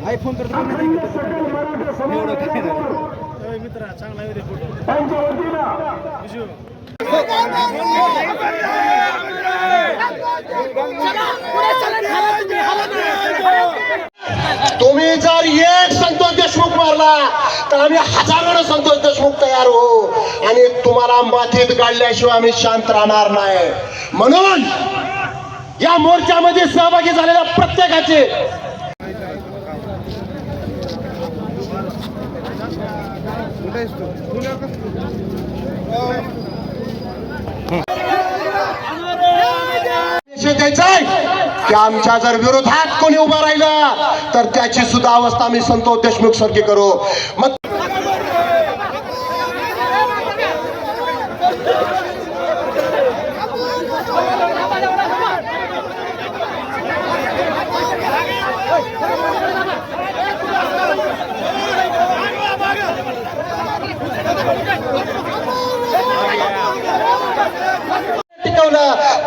IPhone करतो मित्र चांगला आहे फोटो तुम्ही जर एक संतोष देशमुख मारला तर आम्ही हजारों संतोष देशमुख तयार हो आणि तुम्हाला मातीत गाडल्याशिवाय आम्ही शांत राहणार नाही। म्हणून या मोर्चामध्ये सहभागी झालेल्या प्रत्येकाचे द्यायचा आहे की आमच्या जर विरोधात कोणी उभा राहिला तर त्याची सुद्धा अवस्था आम्ही संतोष देशमुख सारखी करू। मग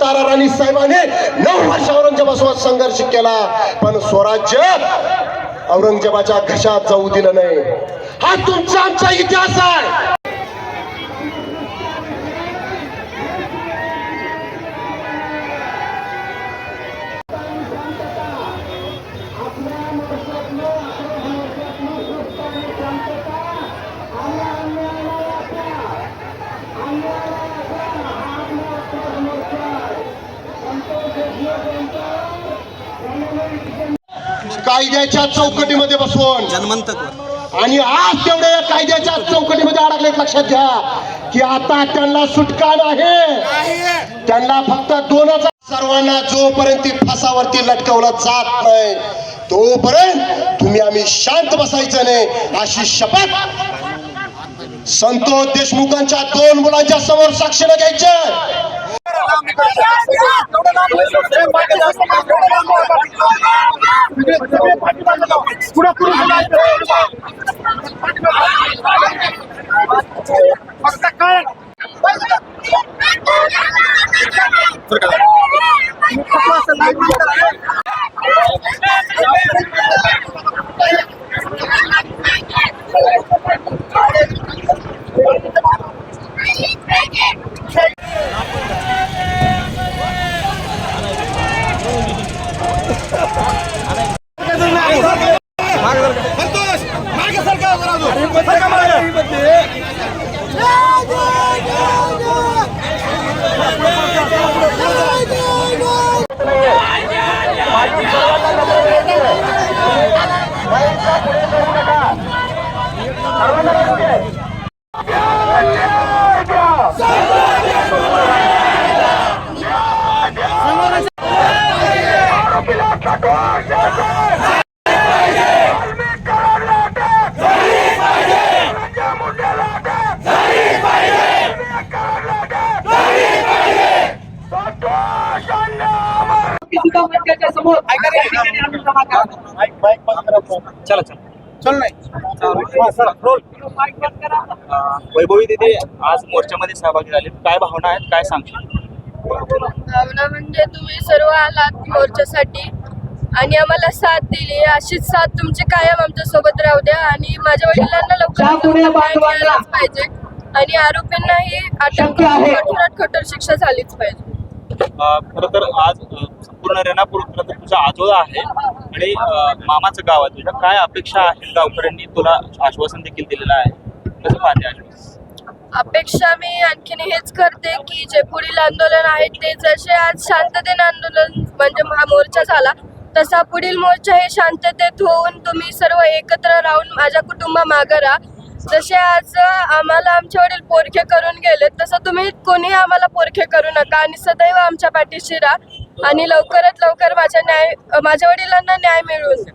तारा राणी साहेबांनी 9 वर्ष औरंगजेबासोबत संघर्ष केला पण स्वराज्य औरंगजेबाच्या घशात जाऊ दिलं नाही। हा तुमचा आमचा इतिहास आहे। कायद्याच्या चौकटीमध्ये बसवून आणि आज तेवढे कायद्याच्या चौकटीमध्ये अडकलेत। लक्षात घ्या की आता त्यांना सुटका नाही, त्यांना फक्त 2च सर्वांना जोपर्यंत फासावरती लटकवलं जात नाही तोपर्यंत तुम्ही आम्ही शांत बसायचं नाही अशी शपथ संतोष देशमुखांच्या 2 मुलांच्या समोर साक्षीने घ्यायचं। वैभवी दीदी आज मोर्चामध्ये सहभागी झाले, काय भावना आहेत, काय सांगशील? भावना म्हणजे तुम्ही सर्व आलात मोर्चासाठी आणि आम्हाला साथ दिली, अशीच साथ तुमची कायम आमच्या सोबत राहू द्या आणि माझ्या वडिलांना लवकर पाहिजे आणि आरोपींनाही अटक कठोर शिक्षा झालीच पाहिजे। खरं तर आज संपूर्ण रेणापूर तुझा आजोळा आहे आणि मामाचं गाव आहे, तुझ्या काय अपेक्षा आहेत? गावकऱ्यांनी तुला आश्वासन देखील दिलेलं आहे, कसं पाहते आश्वासन? अपेक्षा मी आणखीन हेच करते की जे पुढील आंदोलन आहे ते जसे आज शांततेने आंदोलन म्हणजे मोर्चा झाला तसा पुढील मोर्चा हे शांततेत होऊन तुम्ही सर्व एकत्र राहून माझ्या कुटुंबामागे राहा। जसे आज आम्हाला आमचे वडील पोरखे करून गेले तसं तुम्ही कोणी आम्हाला पोरखे करू नका आणि सदैव आमच्या पाठीशी राहा आणि लवकरात लवकर माझ्या वडिलांना न्याय मिळवून द्या।